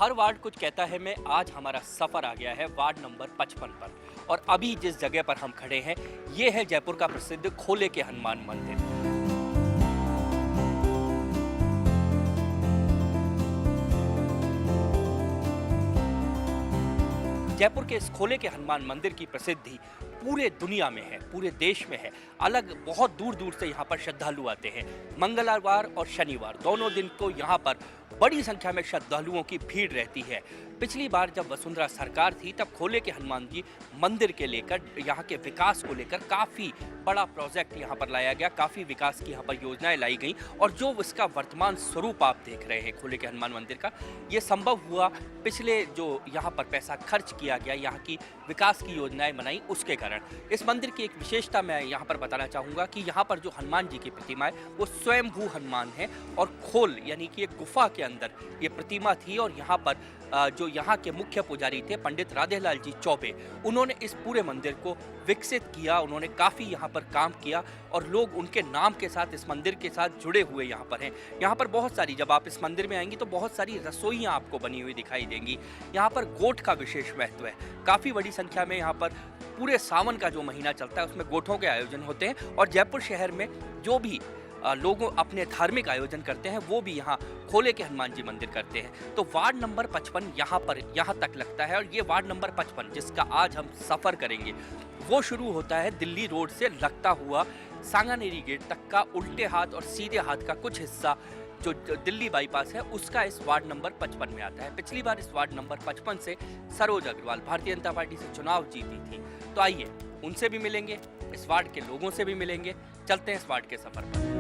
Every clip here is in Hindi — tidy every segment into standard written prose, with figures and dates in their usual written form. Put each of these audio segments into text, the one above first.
हर वार्ड कुछ कहता है। मैं आज हमारा सफर आ गया है वार्ड नंबर 55 पर और अभी जिस जगह पर हम खड़े हैं ये है जयपुर का प्रसिद्ध खोले के हनुमान मंदिर। जयपुर के इस खोले के हनुमान मंदिर की प्रसिद्धि पूरे दुनिया में है, पूरे देश में है। अलग बहुत दूर दूर से यहाँ पर श्रद्धालु आते हैं। मंगलवार और शनिवार दोनों दिन को यहाँ पर बड़ी संख्या में श्रद्धालुओं की भीड़ रहती है। पिछली बार जब वसुंधरा सरकार थी तब खोले के हनुमान जी मंदिर के लेकर, यहाँ के विकास को लेकर काफ़ी बड़ा प्रोजेक्ट यहाँ पर लाया गया, काफ़ी विकास की यहाँ पर योजनाएं लाई गई और जो इसका वर्तमान स्वरूप आप देख रहे हैं खोले के हनुमान मंदिर का, ये संभव हुआ पिछले जो यहाँ पर पैसा खर्च किया गया, यहाँ की विकास की योजनाएं बनाई उसके कारण। इस मंदिर की एक विशेषता मैं यहाँ पर बताना चाहूँगा कि यहाँ पर जो हनुमान जी की प्रतिमा है वो स्वयंभू हनुमान है और खोल यानी कि एक गुफा के अंदर ये प्रतिमा थी। और यहाँ पर जो यहाँ के मुख्य पुजारी थे पंडित राधेलाल जी चौबे, उन्होंने इस पूरे मंदिर को विकसित किया। उन्होंने काफ़ी यहाँ पर काम किया और लोग उनके नाम के साथ इस मंदिर के साथ जुड़े हुए यहाँ पर हैं। यहाँ पर बहुत सारी, जब आप इस मंदिर में आएंगी तो बहुत सारी रसोइयाँ आपको बनी हुई दिखाई देंगी। यहाँ पर गोठ का विशेष महत्व है। काफ़ी बड़ी संख्या में यहाँ पर पूरे सावन का जो महीना चलता है उसमें गोठों के आयोजन होते हैं और जयपुर शहर में जो भी लोगों अपने धार्मिक आयोजन करते हैं वो भी यहाँ खोले के हनुमान जी मंदिर करते हैं। तो वार्ड नंबर 55 यहाँ तक लगता है और ये वार्ड नंबर 55 जिसका आज हम सफ़र करेंगे वो शुरू होता है दिल्ली रोड से लगता हुआ सांगानेरी गेट तक का उल्टे हाथ और सीधे हाथ का कुछ हिस्सा जो दिल्ली बाईपास है उसका इस वार्ड नंबर 55 में आता है। पिछली बार इस वार्ड नंबर 55 से सरोज अग्रवाल भारतीय जनता पार्टी से चुनाव जीती थी। तो आइए उनसे भी मिलेंगे, इस वार्ड के लोगों से भी मिलेंगे। चलते हैं इस वार्ड के सफर पर।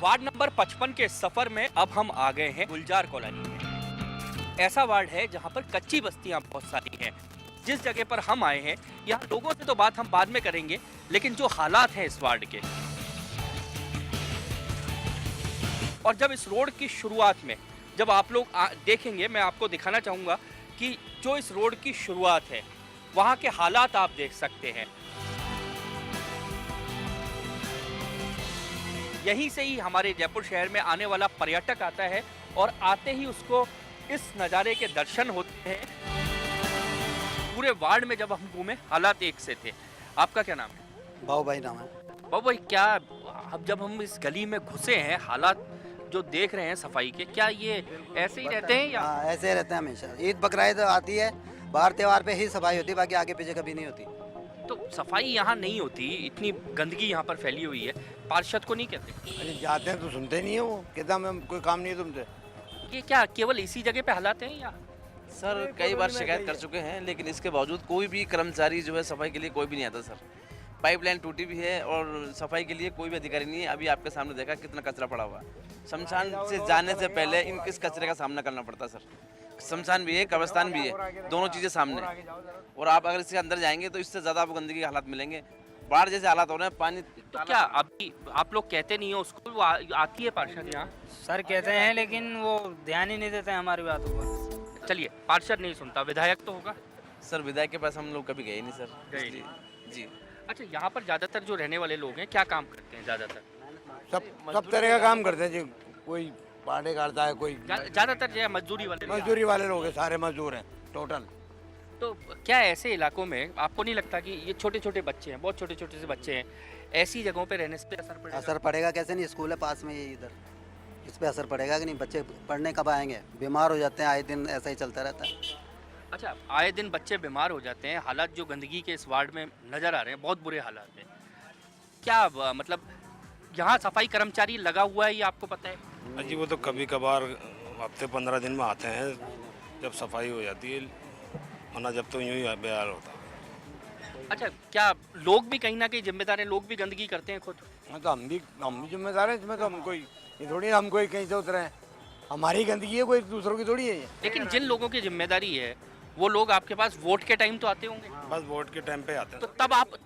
वार्ड नंबर 55 के सफर में अब हम आ गए हैं गुलजार कॉलोनी में। ऐसा वार्ड है जहां पर कच्ची बस्तियां बहुत सारी हैं। जिस जगह पर हम आए हैं यहाँ लोगों से तो बात हम बाद में करेंगे, लेकिन जो हालात हैं इस वार्ड के, और जब इस रोड की शुरुआत में जब आप लोग देखेंगे, मैं आपको दिखाना चाहूँगा कि जो इस रोड की शुरुआत है वहाँ के हालात आप देख सकते हैं। यहीं से ही हमारे जयपुर शहर में आने वाला पर्यटक आता है और आते ही उसको इस नज़ारे के दर्शन होते हैं। पूरे वार्ड में जब हम घूमे हालात एक से थे। आपका क्या नाम है? बाबू भाई नाम है। बाबू भाई, क्या अब जब हम इस गली में घुसे हैं हालात जो देख रहे हैं सफाई के, क्या ये ऐसे ही रहते हैं या? हाँ, ऐसे ही रहते हैं हमेशा। ईद बकरीद आती है, बाहर त्योहार पे ही सफाई होती है, बाकी आगे पीछे कभी नहीं होती। तो सफाई यहाँ नहीं होती, इतनी गंदगी यहाँ पर फैली हुई है, पार्षद को नहीं कहते? अरे जाते हैं तो सुनते नहीं है वो, कहता मैं कोई काम नहीं है तुमसे। ये क्या केवल इसी जगह पे हालात हैं या? सर कई बार शिकायत कर चुके हैं लेकिन इसके बावजूद कोई भी कर्मचारी जो है सफाई के लिए कोई भी नहीं आता सर। पाइपलाइन टूटी भी है और सफाई के लिए कोई भी अधिकारी नहीं है। अभी आपके सामने देखा कितना कचरा पड़ा हुआ है। शमशान से जाने से पहले इस कचरे का सामना करना पड़ता है सर। शमशान भी है, कब्रिस्तान भी है, दोनों चीज़ें सामने। और आप अगर इसके अंदर जाएंगे तो इससे ज़्यादा आपको गंदगी के हालात मिलेंगे। बाढ़ जैसे हालात हो रहे हैं, पानी। तो क्या अभी आप लोग कहते नहीं हो उसको? वो आती है पार्षद यहाँ? सर कहते हैं लेकिन वो ध्यान ही नहीं देते हैं हमारी बातों पर। चलिए, पार्षद नहीं सुनता, विधायक तो होगा? सर विधायक के पास हम लोग कभी गए नहीं सर। गए नहीं। जी। अच्छा, यहाँ पर ज़्यादातर जो रहने वाले लोग हैं क्या काम करते हैं? ज़्यादातर सब तरह का काम करते हैं जी। कोई पाड़े काटता है, कोई ज़्यादातर जो है मजदूरी वाले लोग हैं, सारे मजदूर हैं टोटल। तो क्या ऐसे इलाकों में आपको नहीं लगता कि ये छोटे छोटे बच्चे हैं, बहुत छोटे छोटे से बच्चे हैं, ऐसी जगहों पे रहने से असर पड़ेगा? असर पड़ेगा कैसे नहीं, स्कूल है पास में, ये इधर, इस पे असर पड़ेगा कि नहीं? बच्चे पढ़ने कब आएंगे? बीमार हो जाते हैं, आए दिन ऐसा ही चलता रहता है। अच्छा, आए दिन बच्चे बीमार हो जाते हैं। हालात जो गंदगी के इस वार्ड में नज़र आ रहे हैं बहुत बुरे हालात हैं। क्या मतलब यहाँ सफाई कर्मचारी लगा हुआ है ये आपको पता है? जी वो तो कभी कभार हफ्ते 15 दिन में आते हैं जब सफाई हो जाती है, वरना जब तो यूँ ही बेहाल होता है। अच्छा, क्या लोग भी कहीं ना कहीं जिम्मेदार हैं? लोग भी गंदगी करते हैं खुद? हाँ तो हम भी जिम्मेदार हैं इसमें। तो हम कोई ये थोड़ी हम कोई कहीं से उतरे हैं, हमारी गंदगी है, कोई दूसरों की थोड़ी है ये। लेकिन जिन लोगों की जिम्मेदारी है वो लोग आपके पास वोट के टाइम तो आते होंगे? बस वोट के टाइम पे आते हैं। तो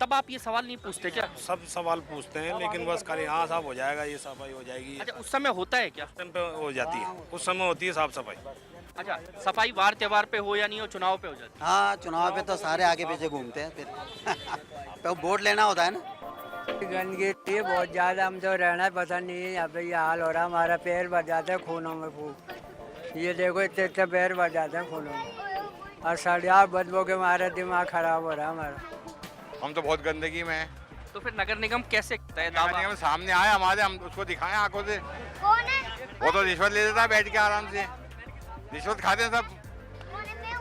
तब आप ये सवाल नहीं पूछते क्या? सब सवाल पूछते हैं लेकिन बस खाली हाँ साफ हो जाएगा, ये सफाई हो जाएगी। अच्छा, उस समय होता है क्या? उस टाइम पे हो जाती है, उस समय होती है साफ सफाई। अच्छा, सफाई वार त्योहार पे हो या नहीं हो, चुनाव पे हो जाती हाँ, चुनाव पे तो सारे आगे पीछे घूमते हैं फिर तो वोट लेना होता है ना। गंदगी थी बहुत ज़्यादा, हम तो रहना पता नहीं है यहाँ पे। ये हाल हो रहा है, हमारा पैर भर जाता है खूनों में फूक। ये देखो इतने इतने पैर भर जाते हैं खूनों में, और सड़िया बदबू के मारे दिमाग खराब हो रहा है हमारा। हम तो बहुत गंदगी में हैं। तो फिर नगर निगम कैसे करता है नगर दावा? निगम सामने आए हमारे, हम उसको दिखाएं आंखों से। वो तो रिश्वत ले लेता है बैठ के आराम से, रिश्वत खाते हैं सब।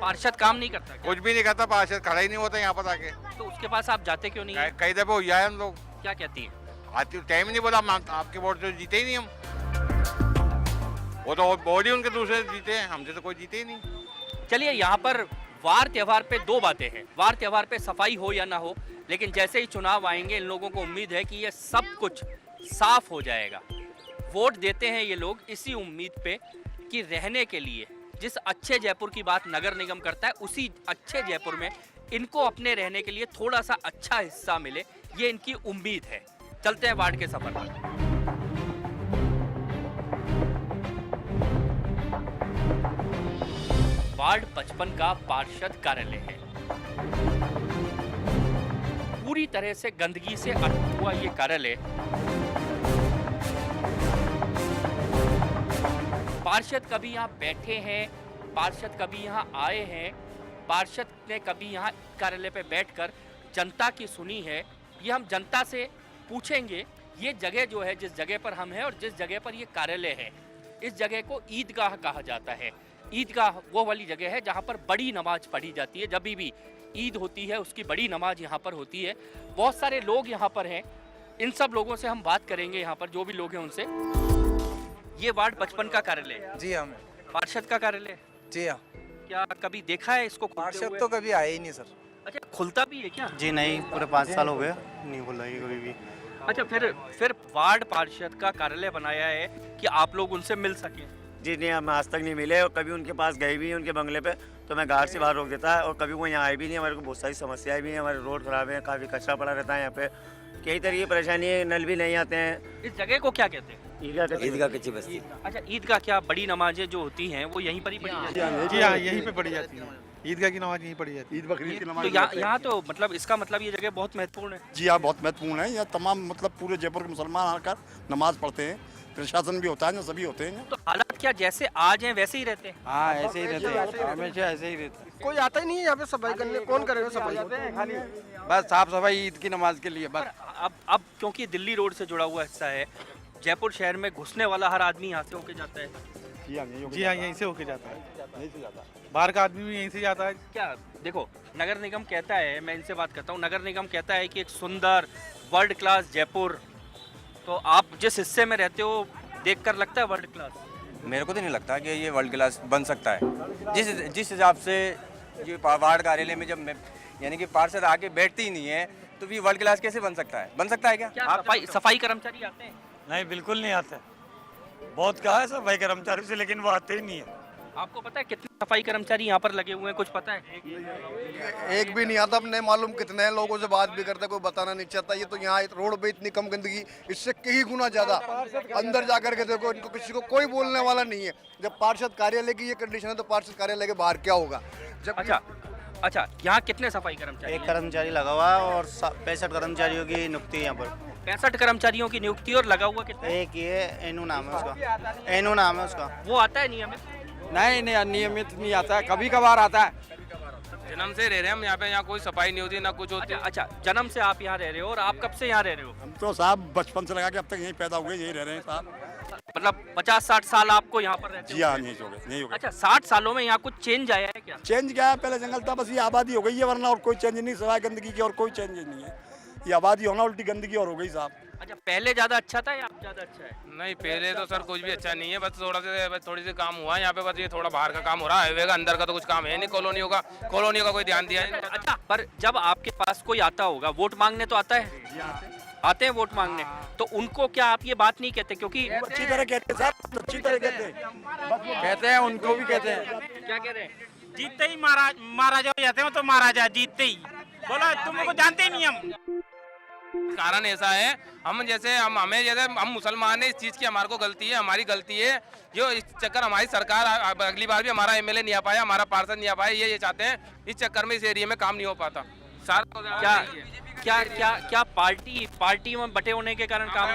पार्षद काम नहीं करता क्या? कुछ भी नहीं करता, पार्षद खड़ा ही नहीं होता यहाँ पर आके। तो उसके पास आप जाते क्यों नहीं है? कई दफे हो जाए हम लोग, क्या कहती है? आती टाइम नहीं बोला, आपके वोट से जीते ही नहीं हम। वो तो वोट ही उनके दूसरे जीते हैं, हमसे तो कोई जीते ही नहीं। चलिए, यहाँ पर वार त्योहार पे दो बातें हैं। वार त्योहार पे सफाई हो या ना हो, लेकिन जैसे ही चुनाव आएंगे इन लोगों को उम्मीद है कि ये सब कुछ साफ हो जाएगा। वोट देते हैं ये लोग इसी उम्मीद पे कि रहने के लिए जिस अच्छे जयपुर की बात नगर निगम करता है, उसी अच्छे जयपुर में इनको अपने रहने के लिए थोड़ा सा अच्छा हिस्सा मिले, ये इनकी उम्मीद है। चलते हैं वार्ड के सफर पर। वार्ड 55 का पार्षद कार्यालय है। पूरी तरह से गंदगी से अटका हुआ ये कार्यालय पार्षद कभी यहाँ बैठे हैं, पार्षद कभी यहाँ आए हैं, पार्षद ने कभी यहाँ कार्यालय पे बैठकर जनता की सुनी है, ये हम जनता से पूछेंगे। ये जगह जो है, जिस जगह पर हम हैं और जिस जगह पर ये कार्यालय है, इस जगह को ईदगाह कहा जाता है। ईदगाह वो वाली जगह है जहाँ पर बड़ी नमाज पढ़ी जाती है। जब भी ईद होती है उसकी बड़ी नमाज यहाँ पर होती है। बहुत सारे लोग यहाँ पर हैं, इन सब लोगों से हम बात करेंगे। यहाँ पर जो भी लोग हैं उनसे। ये वार्ड 55 का कार्यालय है? जी हाँ, पार्षद का कार्यालय? जी हाँ। क्या कभी देखा है इसको खुलते पार्षद हुए? तो कभी आए ही नहीं सर। अच्छा, खुलता भी है क्या? जी नहीं, पूरे 5 साल हो गए नहीं खुला ये कभी भी। अच्छा, फिर वार्ड पार्षद का कार्यालय बनाया है कि आप लोग उनसे मिल सकें। जी नहीं, हम आज तक नहीं मिले और कभी उनके पास गए भी हैं उनके बंगले पे, तो मैं गार्ड से बाहर रोक देता है और कभी वो यहाँ आए भी नहीं। हमारे को बहुत सारी समस्याएं भी हैं, हमारे रोड खराब है, काफ़ी कचरा पड़ा रहता है यहाँ पे, कई तरह की परेशानी है, नल भी नहीं आते हैं। इस जगह को क्या कहते हैं? ईदगाह कच्ची बस्ती। अच्छा, ईद का क्या बड़ी नमाजें जो होती हैं वो यहीं पर ही पढ़ी जाती हैं? जी हाँ, यहीं पे पढ़ी जाती है। ईदगाह की नमाज यहीं पढ़ी जाती है। ईद बकरीद की नमाज तो यहाँ तो मतलब इसका मतलब ये जगह बहुत महत्वपूर्ण है। जी हाँ, बहुत महत्वपूर्ण है। यहाँ तमाम मतलब पूरे जयपुर के मुसलमान आकर नमाज पढ़ते हैं, प्रशासन भी होता है ना, सभी होते हैं। तो हालात क्या जैसे आज हैं वैसे ही रहते हैं? हाँ, ऐसे ही रहते हैं, हमेशा ऐसे ही रहते हैं। कोई आता ही नहीं है यहाँ पे सफाई करने, कौन करेगा सफाई? खाली बस साफ सफाई ईद की नमाज के लिए बस। अब क्योंकि दिल्ली रोड से जुड़ा हुआ हिस्सा है, जयपुर शहर में घुसने वाला हर आदमी यहाँ से होके जाता है। जी हाँ, यहीं से होके जाता है, बाहर का आदमी भी यहीं से जाता है। क्या देखो, नगर निगम कहता है, मैं इनसे बात करता हूँ, नगर निगम कहता है कि एक सुंदर वर्ल्ड क्लास जयपुर, तो आप जिस हिस्से में रहते हो देखकर लगता है वर्ल्ड क्लास? मेरे को तो नहीं लगता कि ये वर्ल्ड क्लास बन सकता है। जिस हिसाब से ये वार्ड कार्यालय में जब यानी कि पार्षद आके बैठते ही नहीं है, तो भी वर्ल्ड क्लास कैसे बन सकता है? बन सकता है क्या? सफाई कर्मचारी आते हैं? नहीं, बिल्कुल नहीं आते। बहुत कहा है सफाई कर्मचारी से, लेकिन वो आते ही नहीं है। आपको पता है कितने सफाई कर्मचारी यहाँ पर लगे हुए हैं, कुछ पता है? एक भी नहीं आता। अपने मालूम कितने हैं, लोगों से बात भी करता, कोई बताना नहीं चाहता। ये तो यहाँ रोड पे इतनी कम गंदगी, इससे कई गुना ज्यादा। अंदर जाकर के देखो, इनको किसी को कोई बोलने वाला नहीं है। जब पार्षद कार्यालय की ये कंडीशन है तो पार्षद कार्यालय के बाहर क्या होगा? जब अच्छा, यहाँ कितने सफाई कर्मचारी? एक कर्मचारी लगा हुआ है और 65 कर्मचारियों की नियुक्ति है यहाँ पर। 65 कर्मचारियों की नियुक्ति, और लगा हुआ कितना? एक ये एनू नाम है उसका, एनू नाम है उसका। वो आता है नियमित? नहीं, नियमित नहीं आता है, कभी कभार आता है। जन्म से रह रहे हैं हम यहाँ पे, यहाँ कोई सफाई नहीं होती, ना कुछ होती। अच्छा, जन्म से आप यहाँ रह रहे हो, और आप कब से यहाँ रह रहे हो? हम तो साहब बचपन से लगा के अब तक यहीं पैदा हुए, यहीं रह रहे हैं साहब। मतलब 50-60 साल आपको यहाँ पर रहते जी हाँ, यहीं हो गए। अच्छा, 60 सालों में यहाँ कुछ चेंज आया है क्या? चेंज क्या है, पहले जंगल था, बस ये आबादी हो गई है, वरना और कोई चेंज नहीं, सिवाय गंदगी की और कोई चेंज नहीं है। ये आबादी होना उल्टी गंदगी और हो गई साहब। अच्छा, पहले ज्यादा अच्छा था या अब ज्यादा अच्छा है? नहीं, पहले तो सर कुछ भी अच्छा नहीं है, बस थोड़ी सी काम हुआ है यहाँ पे, बस ये थोड़ा बाहर का काम हो रहा है, हाईवे का, अंदर का तो कुछ काम है नहीं। कॉलोनियों का कोई ध्यान दिया नहीं। अच्छा, पर जब आपके पास कोई आता होगा वोट मांगने, तो आता है? आते हैं वोट मांगने, तो उनको क्या आप ये बात नहीं कहते? क्योंकि अच्छी तरह कहते हैं साहब, अच्छी तरह कहते हैं, उनको भी कहते हैं। क्या कह रहे हैं? जीतते ही महाराजा हो जाते हैं, तो महाराजा जीतते ही बोला तुम लोग जानते ही नहीं हम। कारण ऐसा है, हमें जैसे हम मुसलमान हैं, इस चीज़ की हमारे को गलती है, हमारी गलती है। जो इस चक्कर हमारी सरकार अगली बार भी हमारा एमएलए नहीं आ पाया, हमारा पार्षद नहीं आ पाया, ये चाहते हैं। इस चक्कर में इस एरिया में काम नहीं हो पाता। क्या पार्टी में बटे होने के कारण काम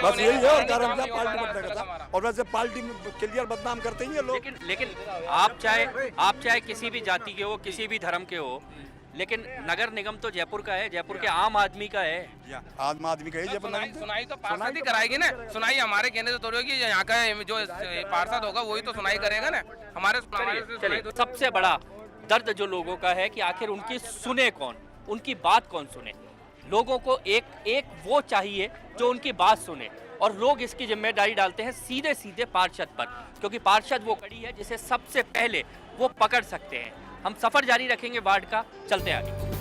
बस यही है और कारण क्या पार्टी बदलने का था। और वैसे पार्टी में क्लियर बदनाम करते ही हैं लोग। लेकिन आप चाहे किसी भी जाति के हो, किसी भी धर्म के हो, लेकिन नगर निगम तो जयपुर का है, जयपुर के आम आदमी का है। आम आदमी का है जयपुर नगर। सुनाई तो पार्षद ही कराएगी ना। सुनाई हमारे कहने से थोड़ी होगी, यहाँ का जो पार्षद होगा वही तो सुनाई करेगा ना हमारे। चलिए, सबसे बड़ा दर्द जो लोगों का है कि आखिर उनकी सुने कौन, उनकी बात कौन सुने। लोगों को एक वो चाहिए जो उनकी बात सुने, और लोग इसकी जिम्मेदारी डालते हैं सीधे सीधे पार्षद पर, क्योंकि पार्षद वो कड़ी है जिसे सबसे पहले वो पकड़ सकते हैं। हम सफर जारी रखेंगे वार्ड का, चलते आगे।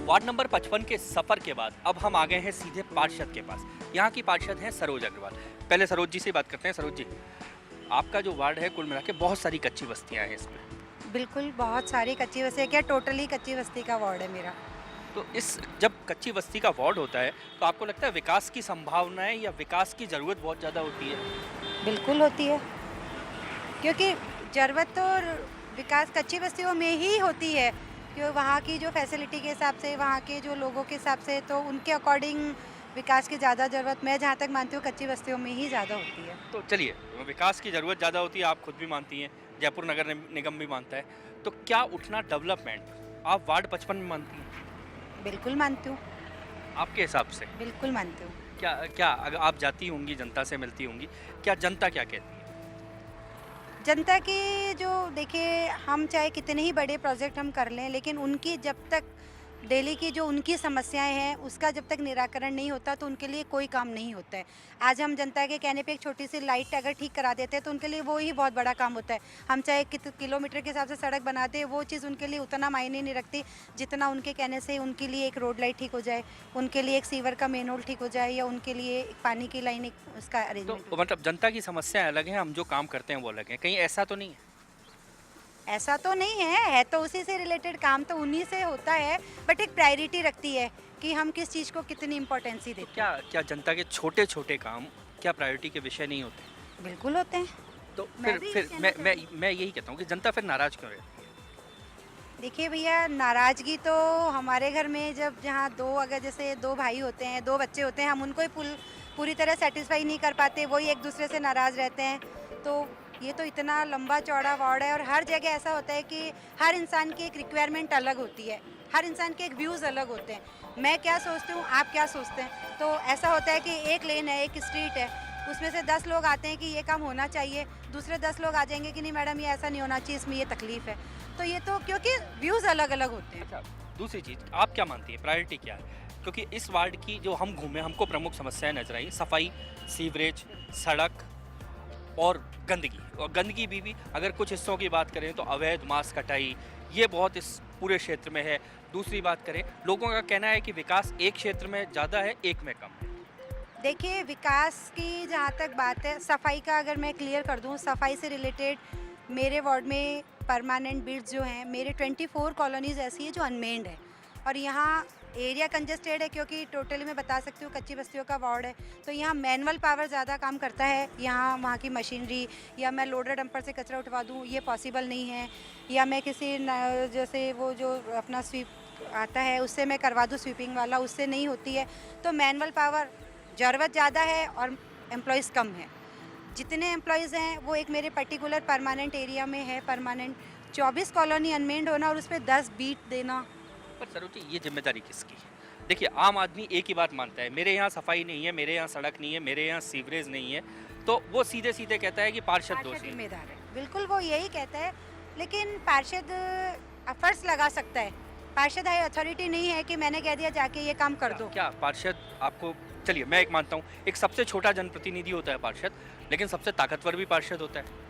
वार्ड नंबर 55 के सफर के बाद अब हम आ गए हैं सीधे पार्षद के पास। यहाँ की पार्षद हैं सरोज अग्रवाल। पहले सरोज जी से बात करते हैं। सरोज जी, आपका जो वार्ड है कुल मिला के बहुत सारी कच्ची बस्तियाँ हैं इसमें। बिल्कुल, बहुत सारी कच्ची बस्ती है। क्या टोटली कच्ची बस्ती का वार्ड है मेरा। तो जब कच्ची बस्ती का वार्ड होता है तो आपको लगता है विकास की संभावनाएं या विकास की ज़रूरत बहुत ज़्यादा होती है? बिल्कुल होती है, क्योंकि ज़रूरत तो विकास कच्ची बस्तियों में ही होती है, क्योंकि वहाँ की जो फैसिलिटी के हिसाब से, वहाँ के जो लोगों के हिसाब से, तो उनके अकॉर्डिंग विकास की ज़्यादा ज़रूरत मैं जहाँ तक मानती हूँ कच्ची बस्तियों में ही ज़्यादा होती है। तो चलिए, विकास की ज़रूरत ज़्यादा होती है, आप खुद भी मानती हैं, जयपुर नगर निगम भी मानता है, तो क्या उठना डेवलपमेंट आप वार्ड 55 में मानती हैं? बिल्कुल मानती हूँ। आपके हिसाब से? बिल्कुल मानती हूँ। क्या अगर आप जाती होंगी, जनता से मिलती होंगी, क्या जनता क्या कहती है? जनता की जो देखिए, हम चाहे कितने ही बड़े प्रोजेक्ट हम कर लें, लेकिन उनकी जब तक डेली की जो उनकी समस्याएं हैं उसका जब तक निराकरण नहीं होता तो उनके लिए कोई काम नहीं होता है। आज हम जनता के कहने पे एक छोटी सी लाइट अगर ठीक करा देते हैं तो उनके लिए वो ही बहुत बड़ा काम होता है। हम चाहे किलोमीटर के हिसाब से सड़क बनाते हैं, वो चीज़ उनके लिए उतना मायने नहीं रखती जितना उनके कहने से उनके लिए एक रोड लाइट ठीक हो जाए, उनके लिए एक सीवर का मेन होल ठीक हो जाए, या उनके लिए पानी की लाइन उसका अरेंजमेंट। तो मतलब जनता की समस्याएं अलग हैं, हम जो काम करते हैं वो अलग हैं, कहीं ऐसा तो नहीं है? ऐसा तो नहीं है तो उसी से रिलेटेड काम तो उन्हीं से होता है, बट एक प्रायोरिटी रखती है कि हम किस चीज़ को कितनी इम्पोर्टेंसी देते हैं। क्या जनता के छोटे छोटे काम क्या प्रायोरिटी के विषय नहीं होते? बिल्कुल होते हैं। तो फिर मैं यही कहता हूँ कि जनता फिर नाराज क्यों रहती है? देखिए भैया, नाराज़गी तो हमारे घर में जहाँ अगर जैसे दो भाई होते हैं, दो बच्चे होते हैं, हम उनको ही पूरी तरह सेटिस्फाई नहीं कर पाते, वही एक दूसरे से नाराज़ रहते हैं। तो ये तो इतना लंबा चौड़ा वार्ड है और हर जगह ऐसा होता है कि हर इंसान की एक रिक्वायरमेंट अलग होती है, हर इंसान के एक व्यूज़ अलग होते हैं। मैं क्या सोचती हूँ, आप क्या सोचते हैं। तो ऐसा होता है कि एक लेन है, एक स्ट्रीट है, उसमें से 10 लोग आते हैं कि ये काम होना चाहिए, दूसरे 10 लोग आ जाएंगे कि नहीं मैडम ये ऐसा नहीं होना चाहिए, इसमें ये तकलीफ़ है। तो ये तो क्योंकि व्यूज़ अलग अलग होते हैं। अच्छा, दूसरी चीज़ आप क्या मानती है, प्रायोरिटी क्या है? क्योंकि इस वार्ड की जो हम घूमे हमको प्रमुख समस्याएं नजर आई, सफाई, सीवरेज, सड़क और गंदगी। और गंदगी भी अगर कुछ हिस्सों की बात करें तो अवैध मांस कटाई, ये बहुत इस पूरे क्षेत्र में है। दूसरी बात करें, लोगों का कहना है कि विकास एक क्षेत्र में ज़्यादा है, एक में कम है। देखिए, विकास की जहाँ तक बात है, सफाई का अगर मैं क्लियर कर दूँ, सफाई से रिलेटेड मेरे वार्ड में परमानेंट बिड्स जो हैं, मेरे 24 कॉलोनीज़ ऐसी है जो अनमेन्ड है, और यहाँ एरिया कंजेस्टेड है क्योंकि टोटली मैं बता सकती हूँ कच्ची बस्तियों का वार्ड है, तो यहाँ मैनुअल पावर ज़्यादा काम करता है। यहाँ वहाँ की मशीनरी या मैं लोडर डंपर से कचरा उठवा दूँ ये पॉसिबल नहीं है, या मैं किसी जैसे वो जो अपना स्वीप आता है उससे मैं करवा दूँ स्वीपिंग वाला, उससे नहीं होती है। तो मैनुअल पावर ज़रूरत ज़्यादा है और एम्प्लॉयज़ कम है। जितने एम्प्लॉयज़ हैं वो एक मेरे पर्टिकुलर परमानेंट एरिया में है, परमानेंट 24 कॉलोनी अनमेंड होना और उस पर 10 बीट देना। पर सरोज जी ये जिम्मेदारी किसकी है? देखिए आम आदमी एक ही बात मानता है, मेरे यहाँ सफाई नहीं है, मेरे यहाँ सड़क नहीं है, मेरे यहाँ सीवरेज नहीं है, तो वो सीधे सीधे कहता है कि पार्षद दोषी है। जिम्मेदार है, बिल्कुल वो यही कहता है, लेकिन पार्षद एफर्ट्स लगा सकता है। पार्षद हाई अथॉरिटी नहीं है कि मैंने कह दिया जाके ये काम कर दो। क्या पार्षद आपको, चलिए मैं एक मानता हूँ, एक सबसे छोटा जनप्रतिनिधि होता है पार्षद, लेकिन सबसे ताकतवर भी पार्षद होता है।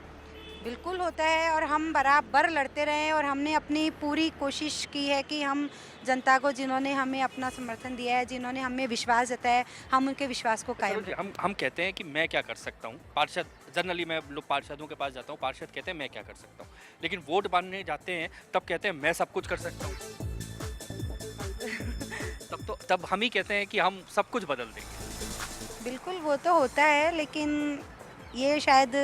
बिल्कुल होता है, और हम बराबर लड़ते रहे हैं और हमने अपनी पूरी कोशिश की है कि हम जनता को, जिन्होंने हमें अपना समर्थन दिया है, जिन्होंने हमें विश्वास जताया है, हम उनके विश्वास को कायम रखें। हम कहते हैं कि मैं क्या कर सकता हूँ, पार्षद जनरली मैं लोग पार्षदों के पास जाता हूँ, पार्षद कहते हैं मैं क्या कर सकता हूँ, लेकिन वोट मांगने जाते हैं तब कहते हैं मैं सब कुछ कर सकता हूँ। तब हम ही कहते हैं कि हम सब कुछ बदल देंगे। बिल्कुल वो तो होता है, लेकिन ये शायद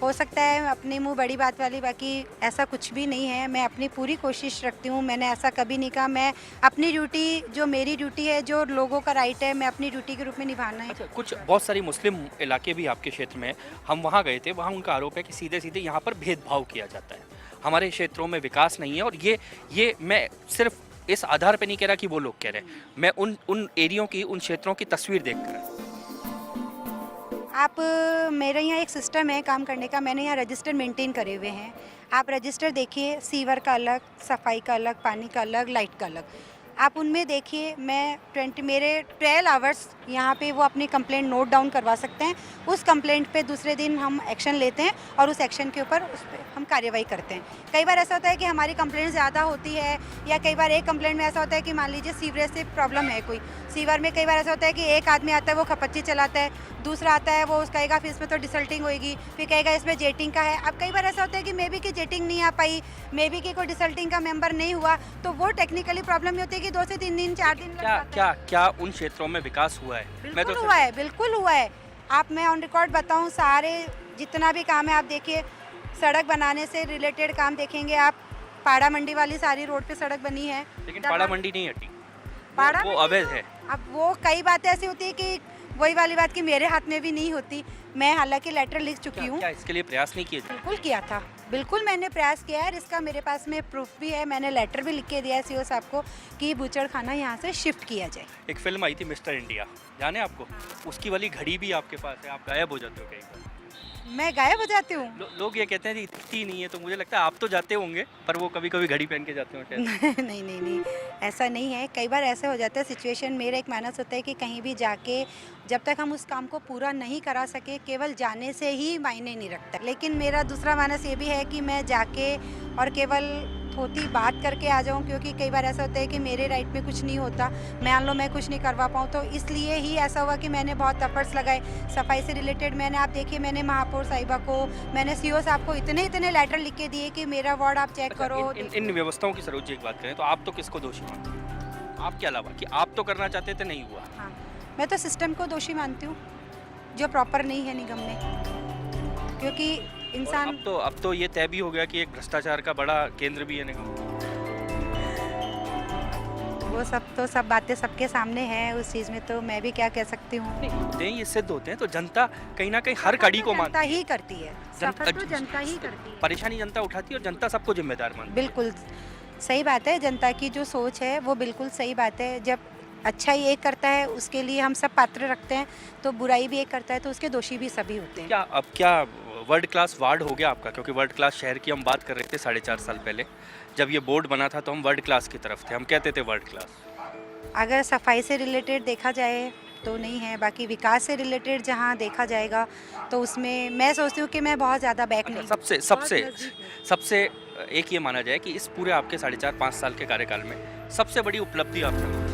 हो सकता है अपने मुंह बड़ी बात वाली, बाकी ऐसा कुछ भी नहीं है। मैं अपनी पूरी कोशिश रखती हूँ, मैंने ऐसा कभी नहीं कहा। मैं अपनी ड्यूटी, जो मेरी ड्यूटी है, जो लोगों का राइट है, मैं अपनी ड्यूटी के रूप में निभाना है। अच्छा, कुछ बहुत सारी मुस्लिम इलाके भी आपके क्षेत्र में, हम वहाँ गए थे, वहाँ उनका आरोप है कि सीधे सीधे यहाँ पर भेदभाव किया जाता है, हमारे क्षेत्रों में विकास नहीं है। और ये मैं सिर्फ इस आधार पे नहीं कह रहा कि वो लोग कह रहे हैं, मैं उन एरियो की, उन क्षेत्रों की तस्वीर देख कर। आप, मेरे यहाँ एक सिस्टम है काम करने का, मैंने यहाँ रजिस्टर मेंटेन करे हुए हैं। आप रजिस्टर देखिए, सीवर का अलग, सफाई का अलग, पानी का अलग, लाइट का अलग। आप उनमें देखिए, मैं मेरे 12 आवर्स यहाँ पे वो अपनी कंप्लेंट नोट डाउन करवा सकते हैं। उस कंप्लेंट पे दूसरे दिन हम एक्शन लेते हैं और उस एक्शन के ऊपर उस पर हम कार्रवाई करते हैं। कई बार ऐसा होता है कि हमारी कंप्लेंट ज़्यादा होती है, या कई बार एक कंप्लेंट में ऐसा होता है कि मान लीजिए सीवरेज से प्रॉब्लम है कोई, सीवर में कई बार ऐसा होता है कि एक आदमी आता है वो खपच्ची चलाता है, दूसरा आता है वो उस कहेगा फिर इसमें तो डिसल्टिंग होएगी, फिर कहेगा इसमें जेटिंग का है। अब कई बार ऐसा होता है कि मे बी की जेटिंग नहीं आ पाई, मे बी की कोई डिसल्टिंग का मेंबर नहीं हुआ, तो वो टेक्निकली प्रॉब्लम ये होती है कि 2 से 3 दिन 4 दिन लग जाता है। क्या उन क्षेत्रों में विकास हुआ है? बिल्कुल हुआ है, बिल्कुल हुआ है। आप, मैं ऑन रिकॉर्ड बताऊं, सारे जितना भी काम है आप देखिए, सड़क बनाने से रिलेटेड काम देखेंगे आप, पाड़ा मंडी वाली सारी रोड पे सड़क बनी है, लेकिन पाड़ा मंडी नहीं हटी, पाड़ा वो अवैध है। अब वो कई बातें ऐसी होती है कि वही वाली बात कि मेरे हाथ में भी नहीं होती। मैं हालांकि लेटर लिख चुकी हूँ। क्या इसके लिए प्रयास नहीं किए? बिल्कुल किया था, बिल्कुल मैंने प्रयास किया है, इसका मेरे पास में प्रूफ भी है। मैंने लेटर भी लिख के दिया है सीओ साहब को कि बूचड़ खाना यहाँ से शिफ्ट किया जाए। एक फिल्म आई थी मिस्टर इंडिया, जाने आपको? उसकी वाली घड़ी भी आपके पास है, आप गायब हो जाते हो कई बार। मैं गायब हो जाती हूँ? लोग ये कहते हैं कि इतनी नहीं है, तो मुझे लगता है आप तो जाते होंगे, पर वो कभी कभी घड़ी पहन के जाते हो शायद। नहीं, ऐसा नहीं है। कई बार ऐसे हो जाता है सिचुएशन। मेरा एक मानस होता है कि कहीं भी जाके जब तक हम उस काम को पूरा नहीं करा सके, केवल जाने से ही मायने नहीं रखता। लेकिन मेरा दूसरा मानस ये भी है कि मैं जाके और केवल थोती बात करके आ जाऊं, क्योंकि कई बार ऐसा होता है कि मेरे राइट में कुछ नहीं होता, मान लो मैं कुछ नहीं करवा पाऊँ, तो इसलिए ही ऐसा हुआ कि मैंने बहुत एफर्ट्स लगाए सफाई से रिलेटेड। मैंने, आप देखिए, मैंने महापौर साहिबा को, मैंने सीओ साहब को इतने लेटर लिख के दिए कि मेरा वार्ड आप चेक करो। इन व्यवस्थाओं की सरोज जी एक बात करें तो आप तो किसको दोषी मानते हैं? आपके अलावा कि आप तो करना चाहते थे, नहीं हुआ। हाँ, मैं तो सिस्टम को दोषी मानती हूँ जो प्रॉपर नहीं है निगम में, क्योंकि इंसान, अब तो ये तय भी हो गया कि एक भ्रष्टाचार का बड़ा केंद्र भी है निगम। वो सब बातें सबके सामने हैं, उस चीज़ में तो मैं भी क्या कह सकती हूँ। ये सिद्ध होते हैं तो जनता कहीं ना कहीं हर कड़ी को जनता ही करती है, सफर तो जनता ही करती है। परेशानी जनता उठाती है और जनता सबको जिम्मेदार मानती है। बिल्कुल सही बात है, जनता की जो सोच है वो बिल्कुल सही बात है। जब अच्छाई एक करता है उसके लिए हम सब पात्र रखते हैं, तो बुराई भी एक करता है तो उसके दोषी भी सभी होते हैं। क्या वर्ल्ड क्लास वार्ड हो गया आपका? क्योंकि वर्ल्ड क्लास शहर की हम बात कर रहे थे 4.5 साल पहले, जब ये बोर्ड बना था तो हम वर्ल्ड क्लास की तरफ थे, हम कहते थे वर्ल्ड क्लास। अगर सफाई से रिलेटेड देखा जाए तो नहीं है, बाकी विकास से रिलेटेड जहाँ देखा जाएगा तो उसमें मैं सोचती हूँ कि मैं बहुत ज़्यादा बैक नहीं। सबसे एक ये माना जाए कि इस पूरे आपके 4.5-5 साल के कार्यकाल में सबसे बड़ी उपलब्धि आपका?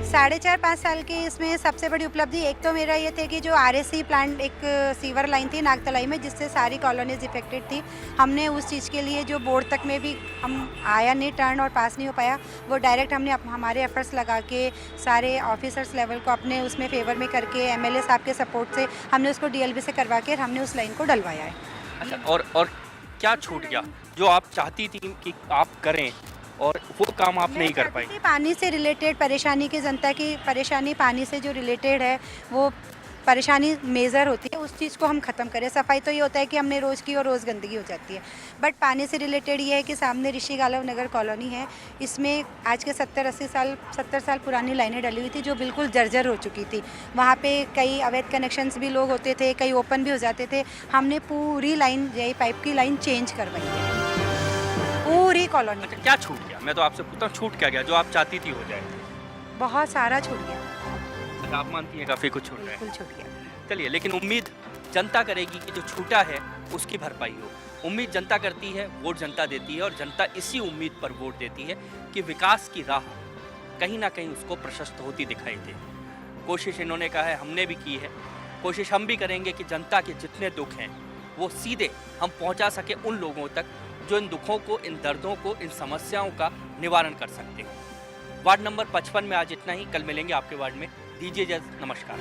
4.5 साल की इसमें सबसे बड़ी उपलब्धि एक तो मेरा ये थे कि जो RSC प्लांट एक सीवर लाइन थी नागतलाई में जिससे सारी कॉलोनीज इफेक्टेड थी, हमने उस चीज़ के लिए जो बोर्ड तक में भी हम आया नहीं टर्न और पास नहीं हो पाया, वो डायरेक्ट हमने हमारे एफर्ट्स लगा के सारे ऑफिसर्स लेवल को अपने उसमें फेवर में करके MLA साहब के सपोर्ट से हमने उसको DLB से करवा के हमने उस लाइन को डलवाया है। अच्छा, और क्या छूट गया जो आप चाहती थी कि आप करें और वो काम आप नहीं कर पाई? पानी से रिलेटेड परेशानी की जनता की परेशानी पानी से जो रिलेटेड है वो परेशानी मेजर होती है, उस चीज़ को हम ख़त्म करें। सफाई तो ये होता है कि हमने रोज़ की और रोज़ गंदगी हो जाती है, बट पानी से रिलेटेड ये है कि सामने ऋषि गालव नगर कॉलोनी है, इसमें आज के 70 साल पुरानी लाइनें डली हुई थी जो बिल्कुल जर्जर हो चुकी थी। वहाँ पे कई अवैध कनेक्शंस भी लोग होते थे, कई ओपन भी हो जाते थे। हमने पूरी लाइन यही पाइप की लाइन चेंज करवाई है पूरी कॉलोनी। अच्छा, क्या छूट गया? मैं तो आपसे पूछता हूँ छूट क्या गया जो आप चाहती थी हो जाए? बहुत सारा छूट गया। अच्छा, आप मानती हैं काफ़ी कुछ छूट रहा है? बिल्कुल छूट गया। चलिए, लेकिन उम्मीद जनता करेगी कि जो छूटा है उसकी भरपाई हो। उम्मीद जनता करती है, वोट जनता देती है और जनता इसी उम्मीद पर वोट देती है कि विकास की राह कहीं ना कहीं उसको प्रशस्त होती दिखाई दे। कोशिश इन्होंने कहा है, हमने भी की है, कोशिश हम भी करेंगे कि जनता के जितने दुख हैं वो सीधे हम पहुंचा सके उन लोगों तक जो इन दुखों को, इन दर्दों को, इन समस्याओं का निवारण कर सकते हैं। वार्ड नंबर 55 में आज इतना ही, कल मिलेंगे आपके वार्ड में। दीजिए इजाज़त, नमस्कार।